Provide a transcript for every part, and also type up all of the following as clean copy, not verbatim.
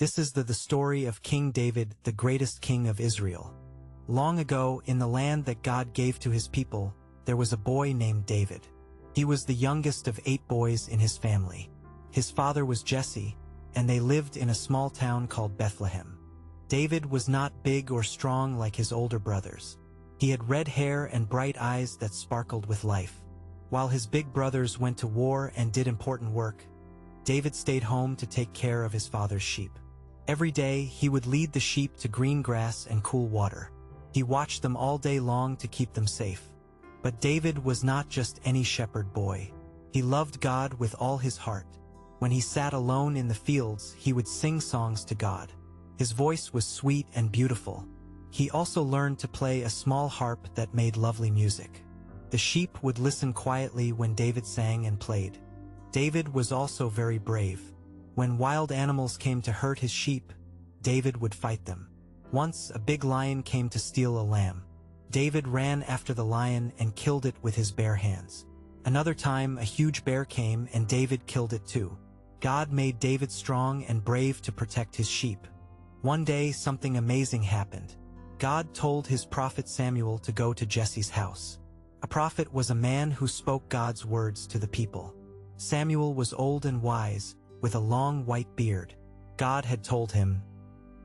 This is the story of King David, the greatest king of Israel. Long ago, in the land that God gave to his people, there was a boy named David. He was the youngest of 8 boys in his family. His father was Jesse, and they lived in a small town called Bethlehem. David was not big or strong like his older brothers. He had red hair and bright eyes that sparkled with life. While his big brothers went to war and did important work, David stayed home to take care of his father's sheep. Every day, he would lead the sheep to green grass and cool water. He watched them all day long to keep them safe. But David was not just any shepherd boy. He loved God with all his heart. When he sat alone in the fields, he would sing songs to God. His voice was sweet and beautiful. He also learned to play a small harp that made lovely music. The sheep would listen quietly when David sang and played. David was also very brave. When wild animals came to hurt his sheep, David would fight them. Once, a big lion came to steal a lamb. David ran after the lion and killed it with his bare hands. Another time, a huge bear came and David killed it too. God made David strong and brave to protect his sheep. One day, something amazing happened. God told his prophet Samuel to go to Jesse's house. A prophet was a man who spoke God's words to the people. Samuel was old and wise, with a long white beard. God had told him,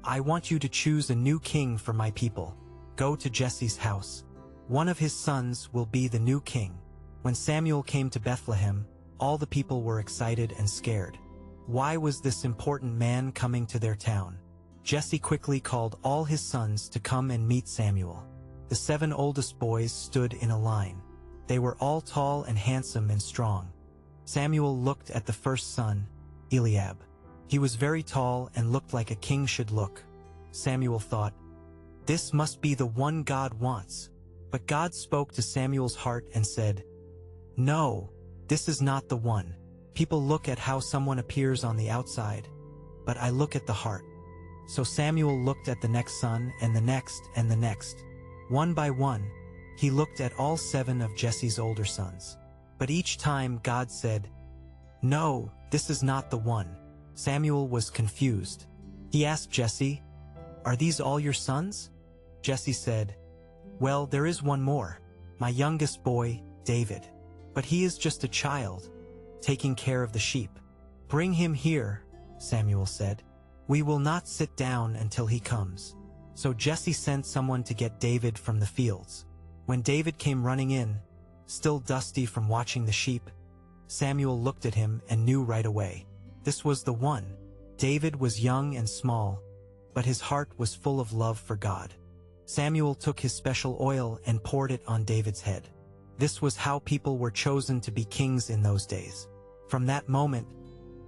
"I want you to choose a new king for my people. Go to Jesse's house. One of his sons will be the new king." When Samuel came to Bethlehem, all the people were excited and scared. Why was this important man coming to their town? Jesse quickly called all his sons to come and meet Samuel. The 7 oldest boys stood in a line. They were all tall and handsome and strong. Samuel looked at the first son, Eliab. He was very tall and looked like a king should look. Samuel thought, "This must be the one God wants." But God spoke to Samuel's heart and said, "No, this is not the one. People look at how someone appears on the outside, but I look at the heart." So Samuel looked at the next son and the next and the next. One by one, he looked at all 7 of Jesse's older sons. But each time God said, "No, this is not the one." Samuel was confused. He asked Jesse, "Are these all your sons?" Jesse said, "Well, there is one more, my youngest boy, David. But he is just a child, taking care of the sheep." "Bring him here," Samuel said. "We will not sit down until he comes." So Jesse sent someone to get David from the fields. When David came running in, still dusty from watching the sheep, Samuel looked at him and knew right away. This was the one. David was young and small, but his heart was full of love for God. Samuel took his special oil and poured it on David's head. This was how people were chosen to be kings in those days. From that moment,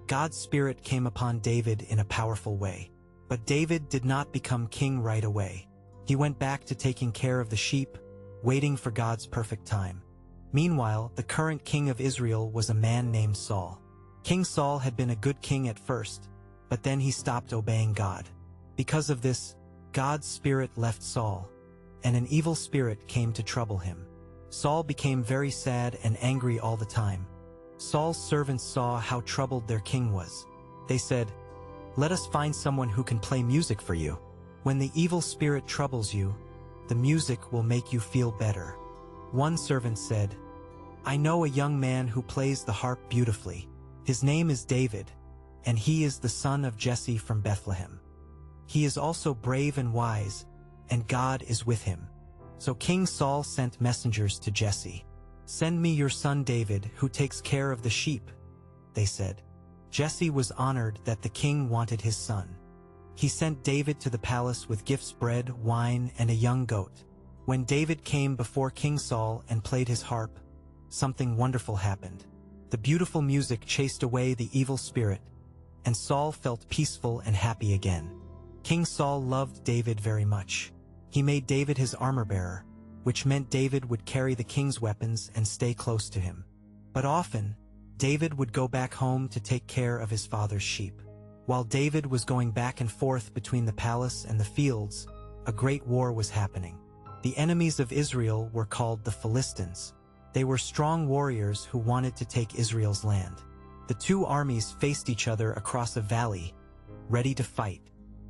God's Spirit came upon David in a powerful way. But David did not become king right away. He went back to taking care of the sheep, waiting for God's perfect time. Meanwhile, the current king of Israel was a man named Saul. King Saul had been a good king at first, but then he stopped obeying God. Because of this, God's Spirit left Saul, and an evil spirit came to trouble him. Saul became very sad and angry all the time. Saul's servants saw how troubled their king was. They said, "Let us find someone who can play music for you. When the evil spirit troubles you, the music will make you feel better." One servant said, "I know a young man who plays the harp beautifully. His name is David, and he is the son of Jesse from Bethlehem. He is also brave and wise, and God is with him." So King Saul sent messengers to Jesse. "Send me your son David, who takes care of the sheep," they said. Jesse was honored that the king wanted his son. He sent David to the palace with gifts, bread, wine, and a young goat. When David came before King Saul and played his harp, something wonderful happened. The beautiful music chased away the evil spirit, and Saul felt peaceful and happy again. King Saul loved David very much. He made David his armor-bearer, which meant David would carry the king's weapons and stay close to him. But often, David would go back home to take care of his father's sheep. While David was going back and forth between the palace and the fields, a great war was happening. The enemies of Israel were called the Philistines. They were strong warriors who wanted to take Israel's land. The two armies faced each other across a valley, ready to fight.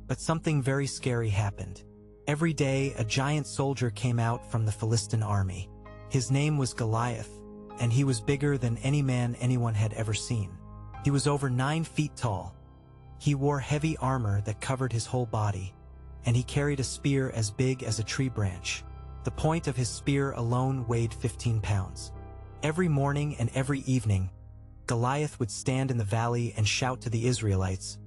But something very scary happened. Every day, a giant soldier came out from the Philistine army. His name was Goliath, and he was bigger than any man anyone had ever seen. He was over 9 feet tall. He wore heavy armor that covered his whole body, and he carried a spear as big as a tree branch. The point of his spear alone weighed 15 pounds. Every morning and every evening, Goliath would stand in the valley and shout to the Israelites,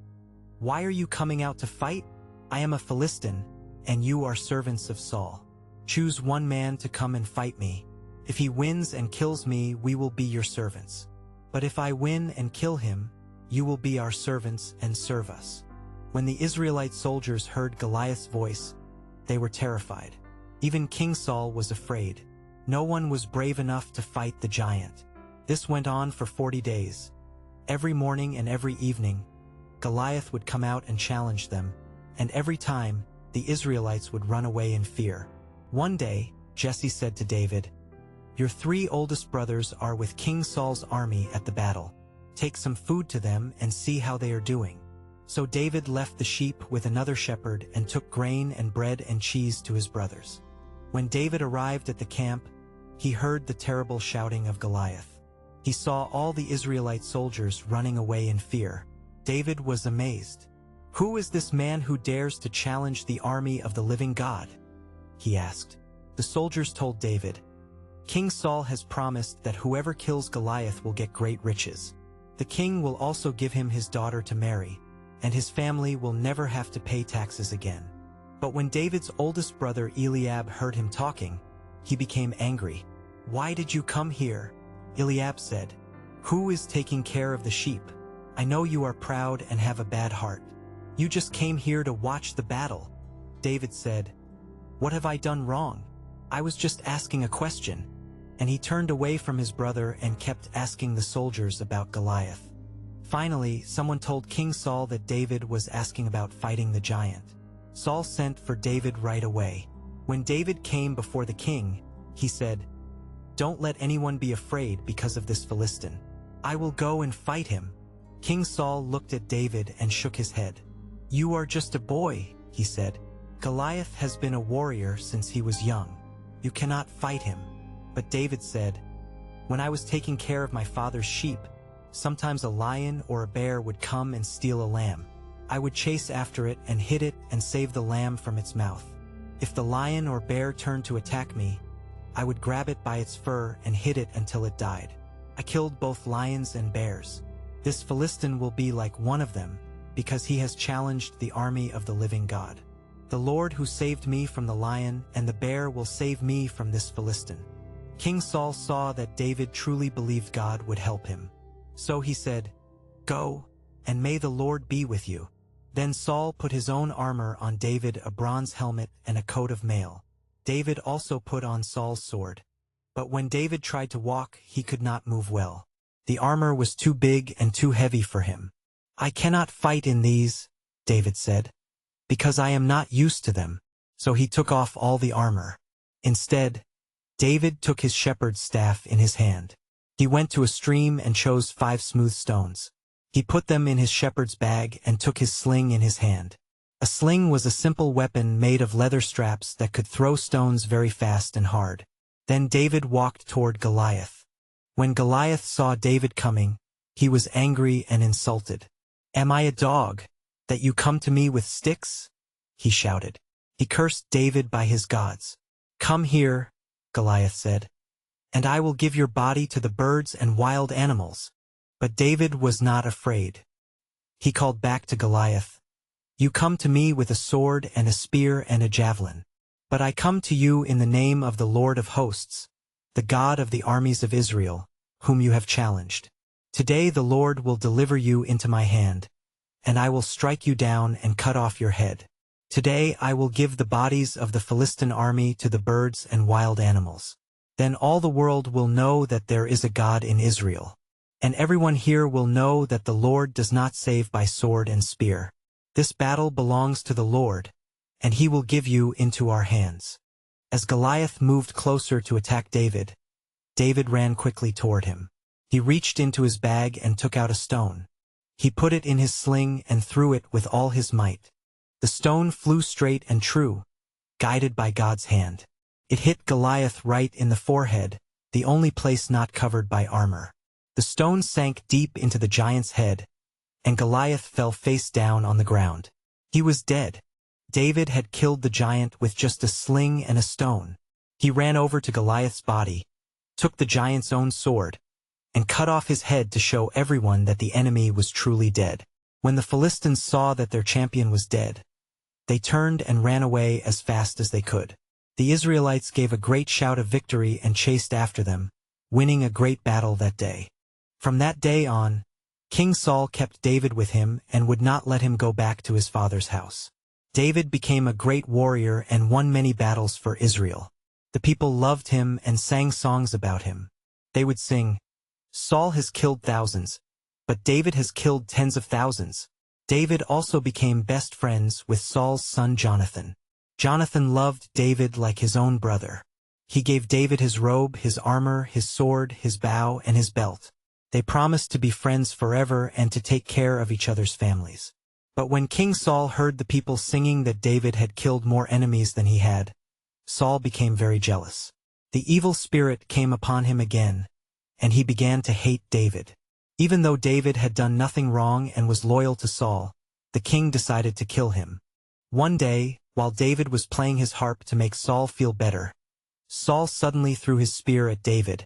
"Why are you coming out to fight? I am a Philistine, and you are servants of Saul. Choose one man to come and fight me. If he wins and kills me, we will be your servants. But if I win and kill him, you will be our servants and serve us." When the Israelite soldiers heard Goliath's voice, they were terrified. Even King Saul was afraid. No one was brave enough to fight the giant. This went on for 40 days. Every morning and every evening, Goliath would come out and challenge them, and every time, the Israelites would run away in fear. One day, Jesse said to David, "Your 3 oldest brothers are with King Saul's army at the battle. Take some food to them and see how they are doing." So David left the sheep with another shepherd and took grain and bread and cheese to his brothers. When David arrived at the camp, he heard the terrible shouting of Goliath. He saw all the Israelite soldiers running away in fear. David was amazed. "Who is this man who dares to challenge the army of the living God?" he asked. The soldiers told David, "King Saul has promised that whoever kills Goliath will get great riches. The king will also give him his daughter to marry, and his family will never have to pay taxes again." But when David's oldest brother Eliab heard him talking, he became angry. "Why did you come here?" Eliab said. "Who is taking care of the sheep? I know you are proud and have a bad heart. You just came here to watch the battle." David said, "What have I done wrong? I was just asking a question." And he turned away from his brother and kept asking the soldiers about Goliath. Finally, someone told King Saul that David was asking about fighting the giant. Saul sent for David right away. When David came before the king, he said, "Don't let anyone be afraid because of this Philistine. I will go and fight him." King Saul looked at David and shook his head. "You are just a boy," he said. "Goliath has been a warrior since he was young. You cannot fight him." But David said, "When I was taking care of my father's sheep, sometimes a lion or a bear would come and steal a lamb. I would chase after it and hit it and save the lamb from its mouth. If the lion or bear turned to attack me, I would grab it by its fur and hit it until it died. I killed both lions and bears. This Philistine will be like one of them, because he has challenged the army of the living God. The Lord who saved me from the lion and the bear will save me from this Philistine." King Saul saw that David truly believed God would help him. So he said, "Go, and may the Lord be with you." Then Saul put his own armor on David, a bronze helmet and a coat of mail. David also put on Saul's sword. But when David tried to walk, he could not move well. The armor was too big and too heavy for him. "I cannot fight in these," David said, "because I am not used to them." So he took off all the armor. Instead, David took his shepherd's staff in his hand. He went to a stream and chose 5 smooth stones. He put them in his shepherd's bag and took his sling in his hand. A sling was a simple weapon made of leather straps that could throw stones very fast and hard. Then David walked toward Goliath. When Goliath saw David coming, he was angry and insulted. "Am I a dog, that you come to me with sticks?" he shouted. He cursed David by his gods. "Come here," Goliath said, "and I will give your body to the birds and wild animals." But David was not afraid. He called back to Goliath, "You come to me with a sword and a spear and a javelin. But I come to you in the name of the Lord of hosts, the God of the armies of Israel, whom you have challenged. Today the Lord will deliver you into my hand, and I will strike you down and cut off your head. Today I will give the bodies of the Philistine army to the birds and wild animals. Then all the world will know that there is a God in Israel. And everyone here will know that the Lord does not save by sword and spear. This battle belongs to the Lord, and he will give you into our hands." As Goliath moved closer to attack David, David ran quickly toward him. He reached into his bag and took out a stone. He put it in his sling and threw it with all his might. The stone flew straight and true, guided by God's hand. It hit Goliath right in the forehead, the only place not covered by armor. The stone sank deep into the giant's head, and Goliath fell face down on the ground. He was dead. David had killed the giant with just a sling and a stone. He ran over to Goliath's body, took the giant's own sword, and cut off his head to show everyone that the enemy was truly dead. When the Philistines saw that their champion was dead, they turned and ran away as fast as they could. The Israelites gave a great shout of victory and chased after them, winning a great battle that day. From that day on, King Saul kept David with him and would not let him go back to his father's house. David became a great warrior and won many battles for Israel. The people loved him and sang songs about him. They would sing, "Saul has killed thousands, but David has killed tens of thousands." David also became best friends with Saul's son Jonathan. Jonathan loved David like his own brother. He gave David his robe, his armor, his sword, his bow, and his belt. They promised to be friends forever and to take care of each other's families. But when King Saul heard the people singing that David had killed more enemies than he had, Saul became very jealous. The evil spirit came upon him again, and he began to hate David. Even though David had done nothing wrong and was loyal to Saul, the king decided to kill him. One day, while David was playing his harp to make Saul feel better, Saul suddenly threw his spear at David,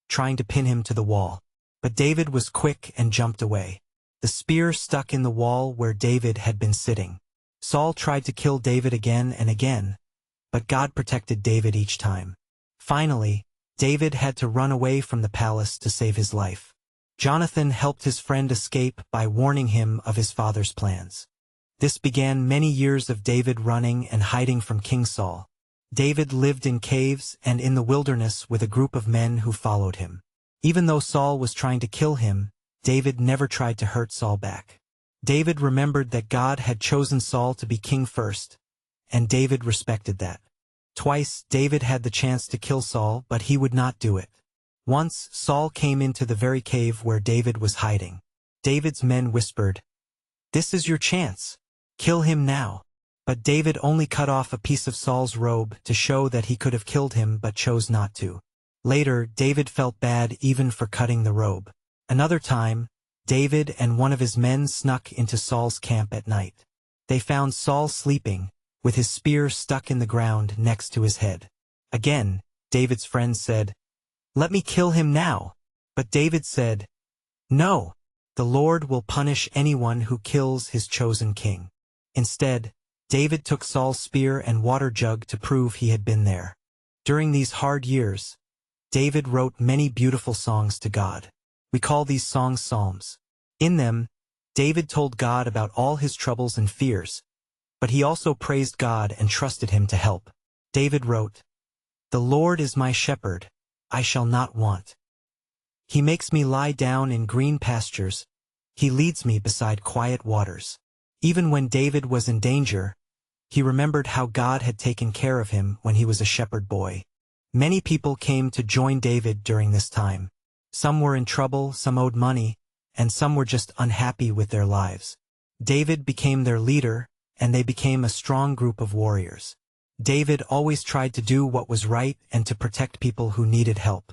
trying to pin him to the wall. But David was quick and jumped away. The spear stuck in the wall where David had been sitting. Saul tried to kill David again and again, but God protected David each time. Finally, David had to run away from the palace to save his life. Jonathan helped his friend escape by warning him of his father's plans. This began many years of David running and hiding from King Saul. David lived in caves and in the wilderness with a group of men who followed him. Even though Saul was trying to kill him, David never tried to hurt Saul back. David remembered that God had chosen Saul to be king first, and David respected that. Twice, David had the chance to kill Saul, but he would not do it. Once, Saul came into the very cave where David was hiding. David's men whispered, "This is your chance. Kill him now." But David only cut off a piece of Saul's robe to show that he could have killed him but chose not to. Later, David felt bad even for cutting the robe. Another time, David and one of his men snuck into Saul's camp at night. They found Saul sleeping, with his spear stuck in the ground next to his head. Again, David's friends said, "Let me kill him now." But David said, "No, the Lord will punish anyone who kills his chosen king." Instead, David took Saul's spear and water jug to prove he had been there. During these hard years, David wrote many beautiful songs to God. We call these songs psalms. In them, David told God about all his troubles and fears, but he also praised God and trusted him to help. David wrote, "The Lord is my shepherd, I shall not want. He makes me lie down in green pastures, he leads me beside quiet waters." Even when David was in danger, he remembered how God had taken care of him when he was a shepherd boy. Many people came to join David during this time. Some were in trouble, some owed money, and some were just unhappy with their lives. David became their leader, and they became a strong group of warriors. David always tried to do what was right and to protect people who needed help.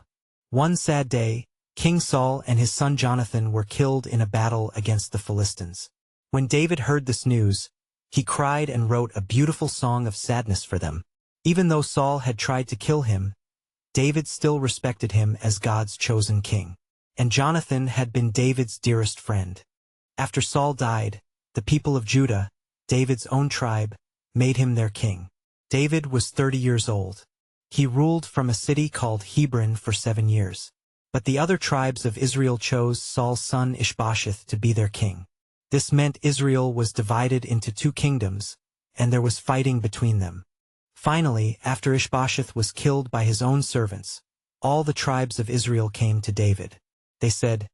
One sad day, King Saul and his son Jonathan were killed in a battle against the Philistines. When David heard this news, he cried and wrote a beautiful song of sadness for them. Even though Saul had tried to kill him, David still respected him as God's chosen king. And Jonathan had been David's dearest friend. After Saul died, the people of Judah, David's own tribe, made him their king. David was 30 years old. He ruled from a city called Hebron for 7 years. But the other tribes of Israel chose Saul's son Ishbosheth to be their king. This meant Israel was divided into 2 kingdoms, and there was fighting between them. Finally, after Ishbosheth was killed by his own servants, all the tribes of Israel came to David. They said,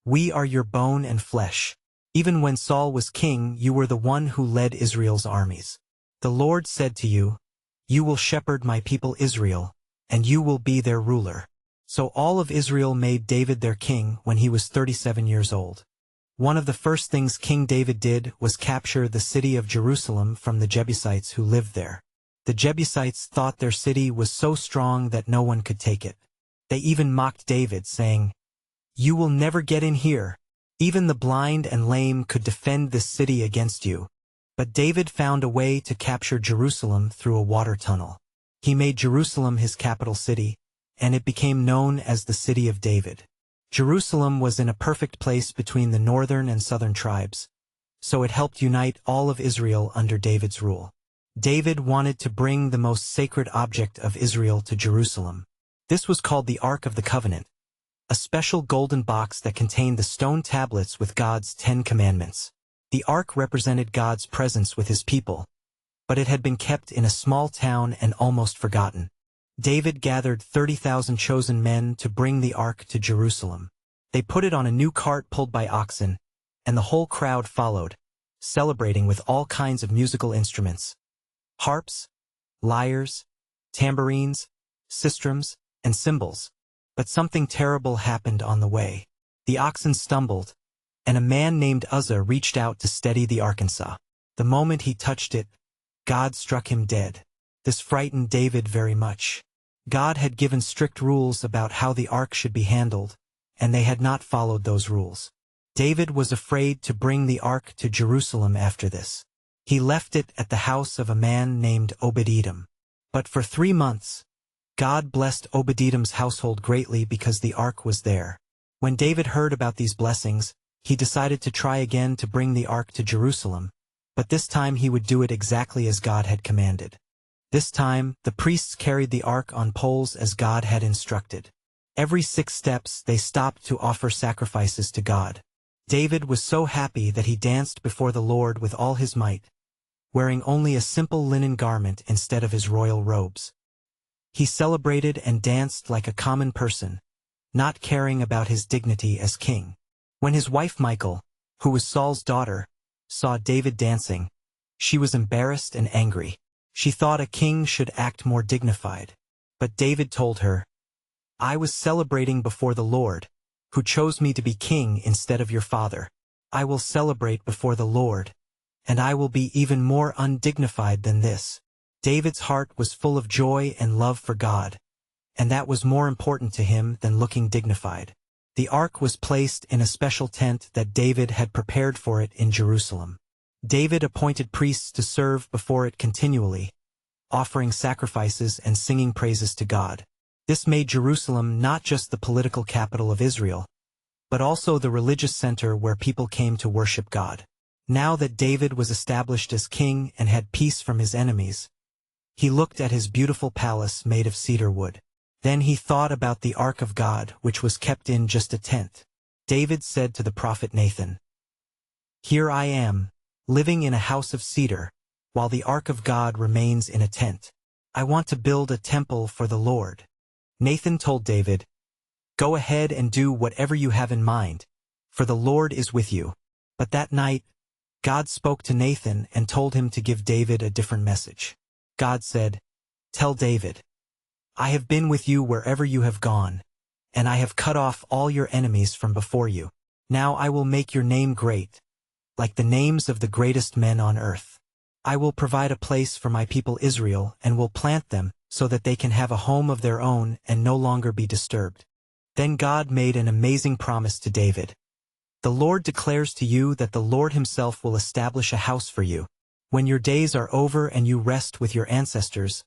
"We are your bone and flesh. Even when Saul was king, you were the one who led Israel's armies. The Lord said to you, 'You will shepherd my people Israel, and you will be their ruler.'" So all of Israel made David their king when he was 37 years old. One of the first things King David did was capture the city of Jerusalem from the Jebusites who lived there. The Jebusites thought their city was so strong that no one could take it. They even mocked David, saying, "You will never get in here. Even the blind and lame could defend this city against you." But David found a way to capture Jerusalem through a water tunnel. He made Jerusalem his capital city, and it became known as the City of David. Jerusalem was in a perfect place between the northern and southern tribes, so it helped unite all of Israel under David's rule. David wanted to bring the most sacred object of Israel to Jerusalem. This was called the Ark of the Covenant, a special golden box that contained the stone tablets with God's 10 Commandments. The Ark represented God's presence with his people, but it had been kept in a small town and almost forgotten. David gathered 30,000 chosen men to bring the Ark to Jerusalem. They put it on a new cart pulled by oxen, and the whole crowd followed, celebrating with all kinds of musical instruments: harps, lyres, tambourines, sistrums, and cymbals. But something terrible happened on the way. The oxen stumbled, and a man named Uzzah reached out to steady the Arkansas. The moment he touched it, God struck him dead. This frightened David very much. God had given strict rules about how the ark should be handled, and they had not followed those rules. David was afraid to bring the ark to Jerusalem after this. He left it at the house of a man named Obed-Edom. But for 3 months, God blessed Obed-Edom's household greatly because the ark was there. When David heard about these blessings, he decided to try again to bring the ark to Jerusalem, but this time he would do it exactly as God had commanded. This time, the priests carried the ark on poles as God had instructed. Every 6 steps they stopped to offer sacrifices to God. David was so happy that he danced before the Lord with all his might, wearing only a simple linen garment instead of his royal robes. He celebrated and danced like a common person, not caring about his dignity as king. When his wife Michal, who was Saul's daughter, saw David dancing, she was embarrassed and angry. She thought a king should act more dignified. But David told her, "I was celebrating before the Lord, who chose me to be king instead of your father. I will celebrate before the Lord, and I will be even more undignified than this." David's heart was full of joy and love for God, and that was more important to him than looking dignified. The ark was placed in a special tent that David had prepared for it in Jerusalem. David appointed priests to serve before it continually, offering sacrifices and singing praises to God. This made Jerusalem not just the political capital of Israel, but also the religious center where people came to worship God. Now that David was established as king and had peace from his enemies, he looked at his beautiful palace made of cedar wood. Then he thought about the ark of God, which was kept in just a tent. David said to the prophet Nathan, "Here I am, living in a house of cedar, while the ark of God remains in a tent. I want to build a temple for the Lord." Nathan told David, "Go ahead and do whatever you have in mind, for the Lord is with you." But that night, God spoke to Nathan and told him to give David a different message. God said, "Tell David, I have been with you wherever you have gone, and I have cut off all your enemies from before you. Now I will make your name great, like the names of the greatest men on earth. I will provide a place for my people Israel and will plant them so that they can have a home of their own and no longer be disturbed." Then God made an amazing promise to David. "The Lord declares to you that the Lord himself will establish a house for you. When your days are over and you rest with your ancestors,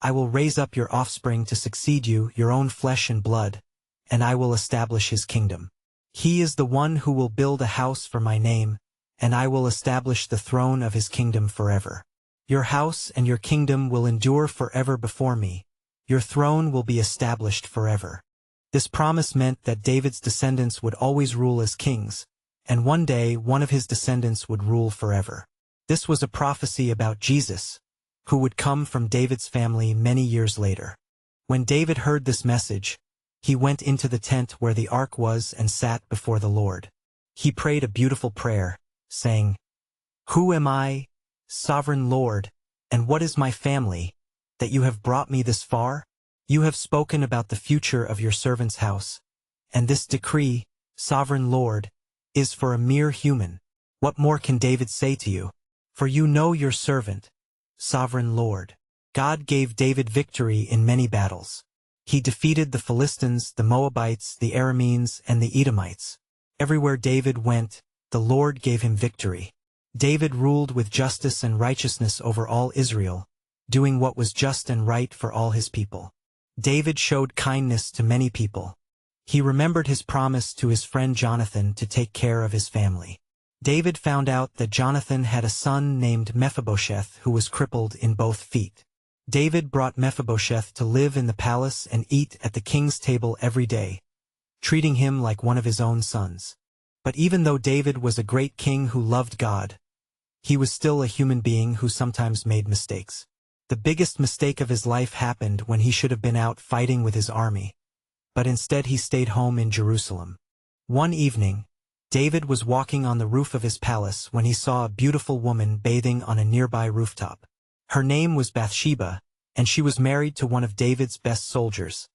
I will raise up your offspring to succeed you, your own flesh and blood, and I will establish his kingdom. He is the one who will build a house for my name, and I will establish the throne of his kingdom forever. Your house and your kingdom will endure forever before me. Your throne will be established forever." This promise meant that David's descendants would always rule as kings, and one day one of his descendants would rule forever. This was a prophecy about Jesus, who would come from David's family many years later. When David heard this message, he went into the tent where the ark was and sat before the Lord. He prayed a beautiful prayer, saying, "Who am I, sovereign Lord, and what is my family, that you have brought me this far? You have spoken about the future of your servant's house, and this decree, sovereign Lord, is for a mere human. What more can David say to you? For you know your servant, sovereign Lord. God gave David victory in many battles. He defeated the Philistines, the Moabites, the Arameans, and the Edomites. Everywhere David went, the Lord gave him victory. David ruled with justice and righteousness over all Israel, doing what was just and right for all his people. David showed kindness to many people. He remembered his promise to his friend Jonathan to take care of his family. David found out that Jonathan had a son named Mephibosheth who was crippled in both feet. David brought Mephibosheth to live in the palace and eat at the king's table every day, treating him like one of his own sons. But even though David was a great king who loved God, he was still a human being who sometimes made mistakes. The biggest mistake of his life happened when he should have been out fighting with his army, but instead he stayed home in Jerusalem. One evening, David was walking on the roof of his palace when he saw a beautiful woman bathing on a nearby rooftop. Her name was Bathsheba, and she was married to one of David's best soldiers,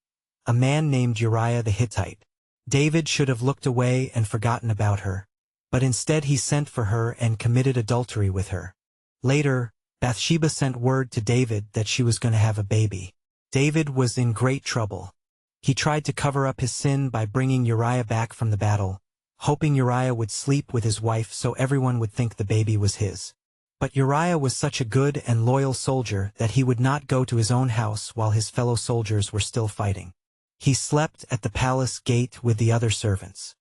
a man named Uriah the Hittite. David should have looked away and forgotten about her, but instead he sent for her and committed adultery with her. Later, Bathsheba sent word to David that she was going to have a baby. David was in great trouble. He tried to cover up his sin by bringing Uriah back from the battle, hoping Uriah would sleep with his wife so everyone would think the baby was his. But Uriah was such a good and loyal soldier that he would not go to his own house while his fellow soldiers were still fighting. He slept at the palace gate with the other servants.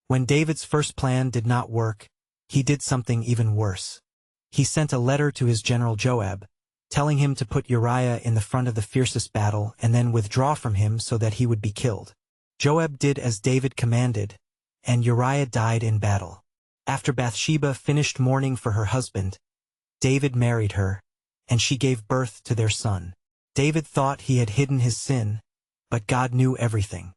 When David's first plan did not work, he did something even worse. He sent a letter to his general Joab, telling him to put Uriah in the front of the fiercest battle and then withdraw from him so that he would be killed. Joab did as David commanded, and Uriah died in battle. After Bathsheba finished mourning for her husband, David married her, and she gave birth to their son. David thought he had hidden his sin, but God knew everything.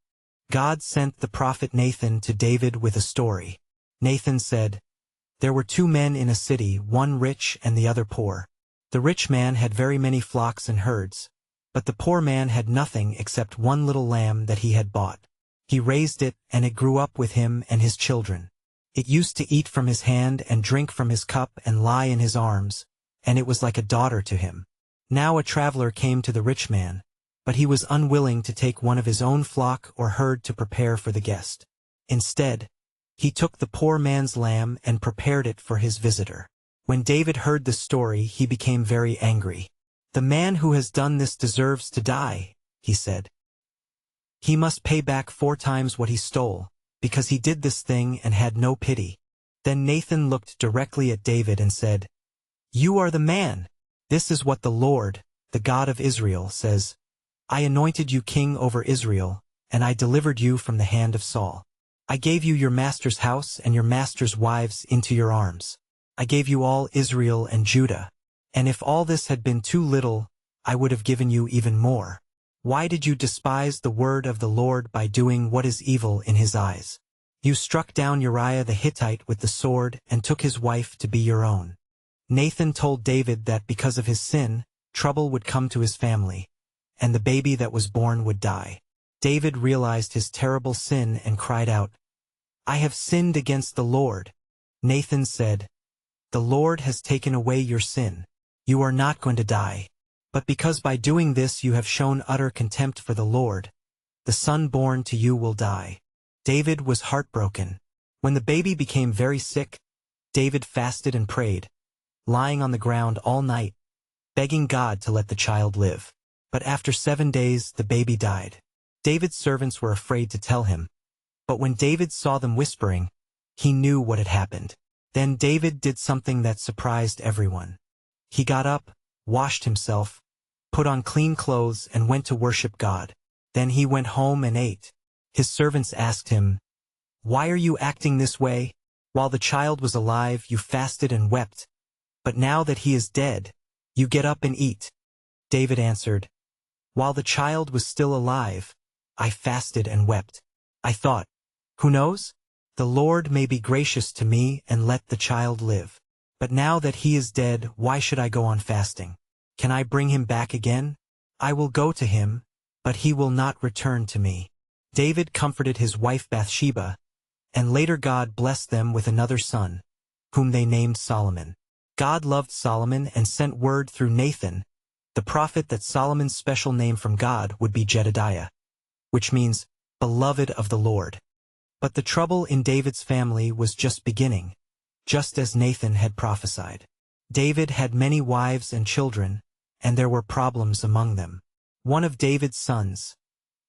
God sent the prophet Nathan to David with a story. Nathan said, "There were two men in a city, one rich and the other poor. The rich man had very many flocks and herds, but the poor man had nothing except one little lamb that he had bought. He raised it, and it grew up with him and his children. It used to eat from his hand and drink from his cup and lie in his arms, and it was like a daughter to him. Now a traveler came to the rich man, but he was unwilling to take one of his own flock or herd to prepare for the guest. Instead, he took the poor man's lamb and prepared it for his visitor. When David heard the story, he became very angry. 'The man who has done this deserves to die,' he said. 'He must pay back 4 times what he stole, because he did this thing and had no pity.' Then Nathan looked directly at David and said, 'You are the man. This is what the Lord, the God of Israel, says. I anointed you king over Israel, and I delivered you from the hand of Saul. I gave you your master's house and your master's wives into your arms. I gave you all Israel and Judah. And if all this had been too little, I would have given you even more. Why did you despise the word of the Lord by doing what is evil in his eyes? You struck down Uriah the Hittite with the sword and took his wife to be your own.' Nathan told David that because of his sin, trouble would come to his family, and the baby that was born would die. David realized his terrible sin and cried out, 'I have sinned against the Lord.' Nathan said, 'The Lord has taken away your sin. You are not going to die. But because by doing this you have shown utter contempt for the Lord, the son born to you will die.' David was heartbroken. When the baby became very sick, David fasted and prayed, lying on the ground all night, begging God to let the child live. But after 7 days the baby died. David's servants were afraid to tell him, but when David saw them whispering, he knew what had happened. Then David did something that surprised everyone. He got up, washed himself, put on clean clothes and went to worship God. Then he went home and ate. His servants asked him, 'Why are you acting this way? While the child was alive, you fasted and wept. But now that he is dead, you get up and eat.' David answered, 'While the child was still alive, I fasted and wept. I thought, who knows? The Lord may be gracious to me and let the child live. But now that he is dead, why should I go on fasting? Can I bring him back again? I will go to him, but he will not return to me.' David comforted his wife Bathsheba, and later God blessed them with another son, whom they named Solomon. God loved Solomon and sent word through Nathan, the prophet, that Solomon's special name from God would be Jedediah, which means beloved of the Lord. But the trouble in David's family was just beginning, just as Nathan had prophesied. David had many wives and children, and there were problems among them. One of David's sons,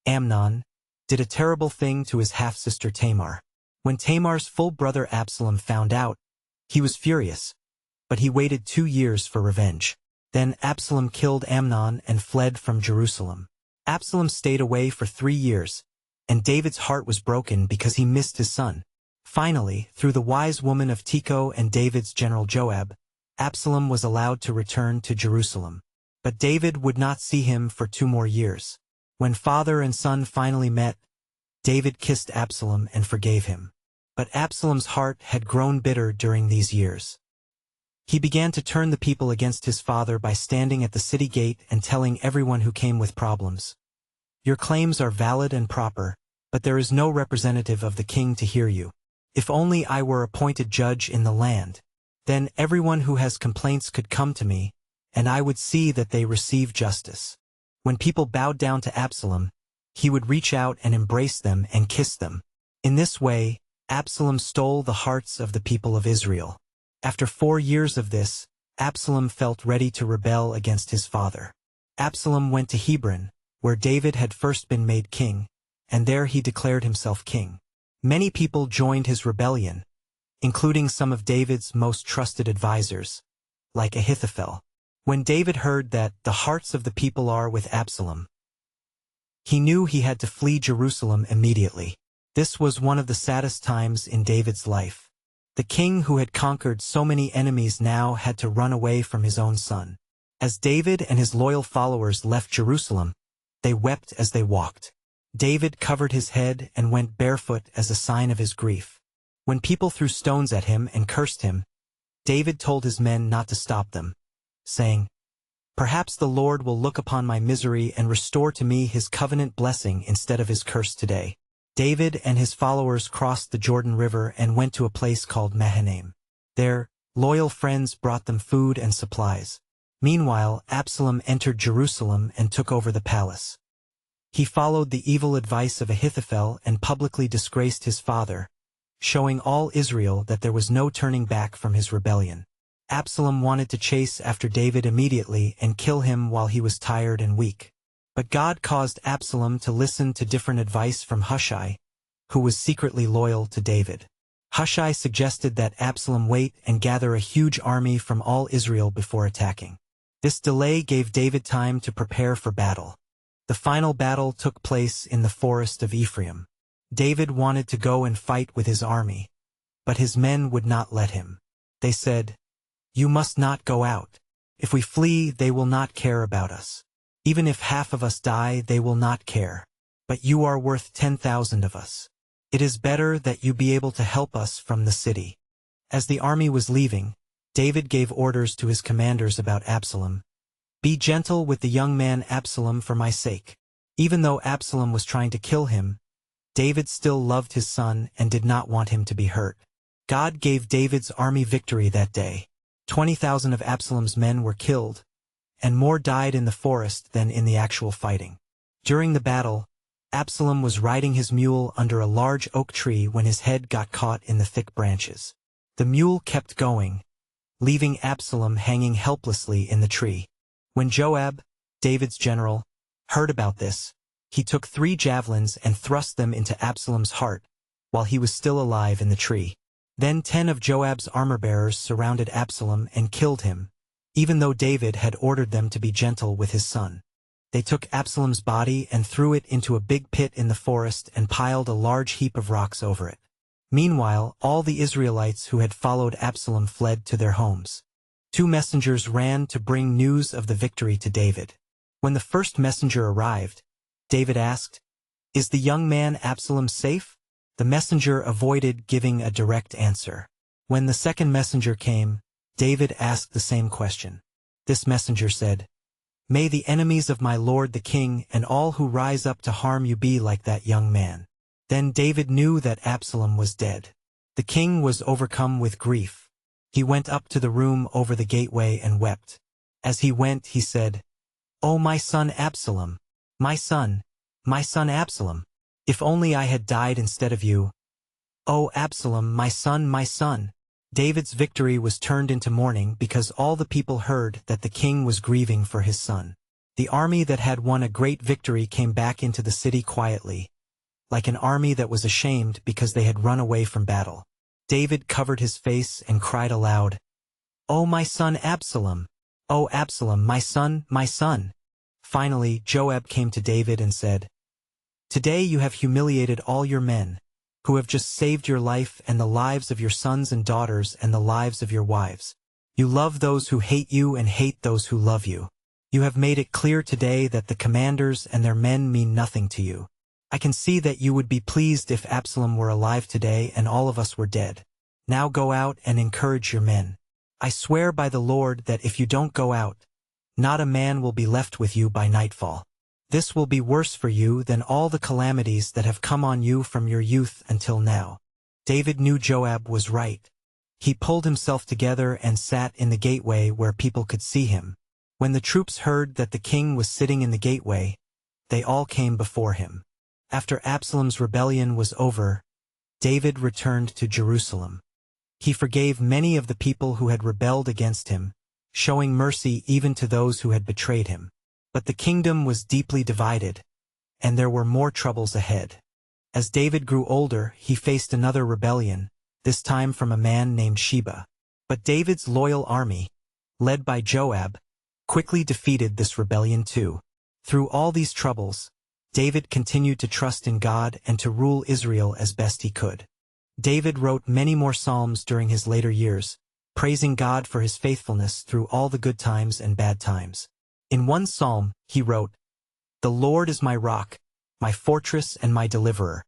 Amnon, did a terrible thing to his half-sister Tamar. When Tamar's full brother Absalom found out, he was furious, but he waited 2 years for revenge. Then Absalom killed Amnon and fled from Jerusalem. Absalom stayed away for 3 years, and David's heart was broken because he missed his son. Finally, through the wise woman of Tekoa and David's general Joab, Absalom was allowed to return to Jerusalem. But David would not see him for 2 more years. When father and son finally met, David kissed Absalom and forgave him. But Absalom's heart had grown bitter during these years. He began to turn the people against his father by standing at the city gate and telling everyone who came with problems, "Your claims are valid and proper, but there is no representative of the king to hear you. If only I were appointed judge in the land. Then everyone who has complaints could come to me, and I would see that they receive justice." When people bowed down to Absalom, he would reach out and embrace them and kiss them. In this way, Absalom stole the hearts of the people of Israel. After 4 years of this, Absalom felt ready to rebel against his father. Absalom went to Hebron, where David had first been made king, and there he declared himself king. Many people joined his rebellion, including some of David's most trusted advisors, like Ahithophel. When David heard that the hearts of the people are with Absalom, he knew he had to flee Jerusalem immediately. This was one of the saddest times in David's life. The king who had conquered so many enemies now had to run away from his own son. As David and his loyal followers left Jerusalem, they wept as they walked. David covered his head and went barefoot as a sign of his grief. When people threw stones at him and cursed him, David told his men not to stop them, saying, "Perhaps the Lord will look upon my misery and restore to me his covenant blessing instead of his curse today." David and his followers crossed the Jordan River and went to a place called Mahanaim. There, loyal friends brought them food and supplies. Meanwhile, Absalom entered Jerusalem and took over the palace. He followed the evil advice of Ahithophel and publicly disgraced his father, showing all Israel that there was no turning back from his rebellion. Absalom wanted to chase after David immediately and kill him while he was tired and weak. But God caused Absalom to listen to different advice from Hushai, who was secretly loyal to David. Hushai suggested that Absalom wait and gather a huge army from all Israel before attacking. This delay gave David time to prepare for battle. The final battle took place in the forest of Ephraim. David wanted to go and fight with his army, but his men would not let him. They said, "You must not go out. If we flee, they will not care about us. Even if half of us die, they will not care. But you are worth 10,000 of us. It is better that you be able to help us from the city." As the army was leaving, David gave orders to his commanders about Absalom. "Be gentle with the young man Absalom for my sake." Even though Absalom was trying to kill him, David still loved his son and did not want him to be hurt. God gave David's army victory that day. 20,000 of Absalom's men were killed, and more died in the forest than in the actual fighting. During the battle, Absalom was riding his mule under a large oak tree when his head got caught in the thick branches. The mule kept going, leaving Absalom hanging helplessly in the tree. When Joab, David's general, heard about this, he took 3 javelins and thrust them into Absalom's heart while he was still alive in the tree. Then 10 of Joab's armor-bearers surrounded Absalom and killed him, even though David had ordered them to be gentle with his son. They took Absalom's body and threw it into a big pit in the forest and piled a large heap of rocks over it. Meanwhile, all the Israelites who had followed Absalom fled to their homes. 2 messengers ran to bring news of the victory to David. When the first messenger arrived, David asked, "Is the young man Absalom safe?" The messenger avoided giving a direct answer. When the second messenger came, David asked the same question. This messenger said, "May the enemies of my lord the king and all who rise up to harm you be like that young man." Then David knew that Absalom was dead. The king was overcome with grief. He went up to the room over the gateway and wept. As he went, he said, "Oh, my son Absalom! My son Absalom! If only I had died instead of you! Oh, Absalom, my son, my son!" David's victory was turned into mourning because all the people heard that the king was grieving for his son. The army that had won a great victory came back into the city quietly, like an army that was ashamed because they had run away from battle. David covered his face and cried aloud, "Oh, my son Absalom! Oh, Absalom, my son, my son!" Finally, Joab came to David and said, "Today you have humiliated all your men, who have just saved your life and the lives of your sons and daughters and the lives of your wives. You love those who hate you and hate those who love you. You have made it clear today that the commanders and their men mean nothing to you. I can see that you would be pleased if Absalom were alive today and all of us were dead. Now go out and encourage your men. I swear by the Lord that if you don't go out, not a man will be left with you by nightfall. This will be worse for you than all the calamities that have come on you from your youth until now." David knew Joab was right. He pulled himself together and sat in the gateway where people could see him. When the troops heard that the king was sitting in the gateway, they all came before him. After Absalom's rebellion was over, David returned to Jerusalem. He forgave many of the people who had rebelled against him, showing mercy even to those who had betrayed him. But the kingdom was deeply divided, and there were more troubles ahead. As David grew older, he faced another rebellion, this time from a man named Sheba. But David's loyal army, led by Joab, quickly defeated this rebellion too. Through all these troubles, David continued to trust in God and to rule Israel as best he could. David wrote many more psalms during his later years, praising God for his faithfulness through all the good times and bad times. In one psalm, he wrote, "The Lord is my rock, my fortress and my deliverer.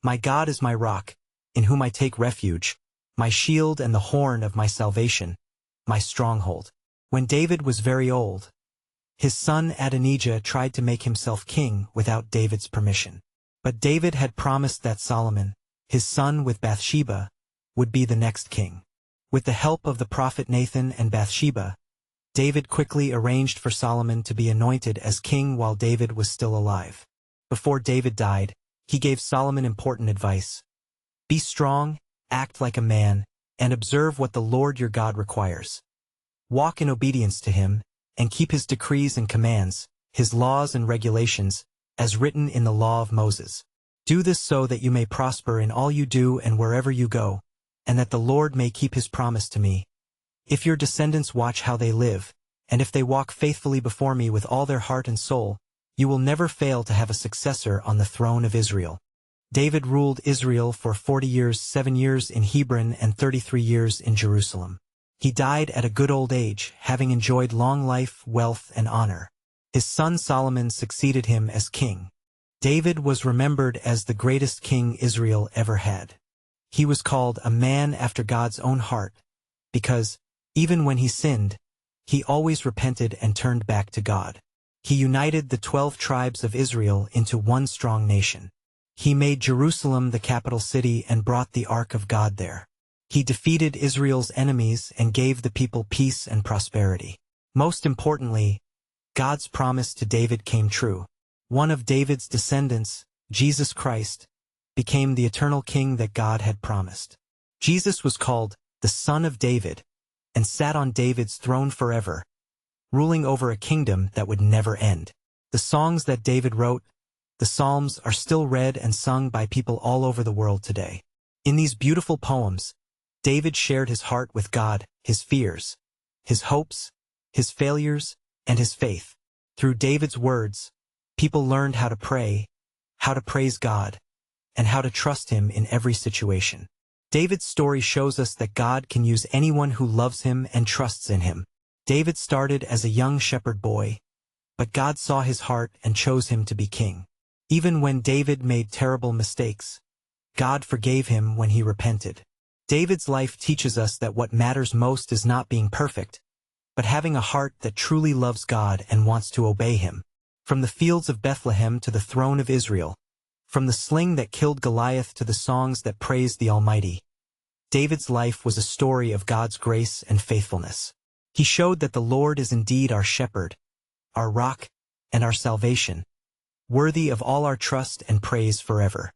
My God is my rock, in whom I take refuge, my shield and the horn of my salvation, my stronghold." When David was very old, his son Adonijah tried to make himself king without David's permission. But David had promised that Solomon, his son with Bathsheba, would be the next king. With the help of the prophet Nathan and Bathsheba, David quickly arranged for Solomon to be anointed as king while David was still alive. Before David died, he gave Solomon important advice. "Be strong, act like a man, and observe what the Lord your God requires. Walk in obedience to him, and keep his decrees and commands, his laws and regulations, as written in the law of Moses. Do this so that you may prosper in all you do and wherever you go, and that the Lord may keep his promise to me. If your descendants watch how they live, and if they walk faithfully before me with all their heart and soul, you will never fail to have a successor on the throne of Israel." David ruled Israel for 40 years, 7 years in Hebron and 33 years in Jerusalem. He died at a good old age, having enjoyed long life, wealth, and honor. His son Solomon succeeded him as king. David was remembered as the greatest king Israel ever had. He was called a man after God's own heart, because, even when he sinned, he always repented and turned back to God. He united the 12 tribes of Israel into one strong nation. He made Jerusalem the capital city and brought the Ark of God there. He defeated Israel's enemies and gave the people peace and prosperity. Most importantly, God's promise to David came true. One of David's descendants, Jesus Christ, became the eternal king that God had promised. Jesus was called the Son of David, and sat on David's throne forever, ruling over a kingdom that would never end. The songs that David wrote, the Psalms, are still read and sung by people all over the world today. In these beautiful poems, David shared his heart with God, his fears, his hopes, his failures, and his faith. Through David's words, people learned how to pray, how to praise God, and how to trust him in every situation. David's story shows us that God can use anyone who loves him and trusts in him. David started as a young shepherd boy, but God saw his heart and chose him to be king. Even when David made terrible mistakes, God forgave him when he repented. David's life teaches us that what matters most is not being perfect, but having a heart that truly loves God and wants to obey him. From the fields of Bethlehem to the throne of Israel, From the sling that killed Goliath to the songs that praised the Almighty, David's life was a story of God's grace and faithfulness. He showed that the Lord is indeed our shepherd, our rock, and our salvation, worthy of all our trust and praise forever.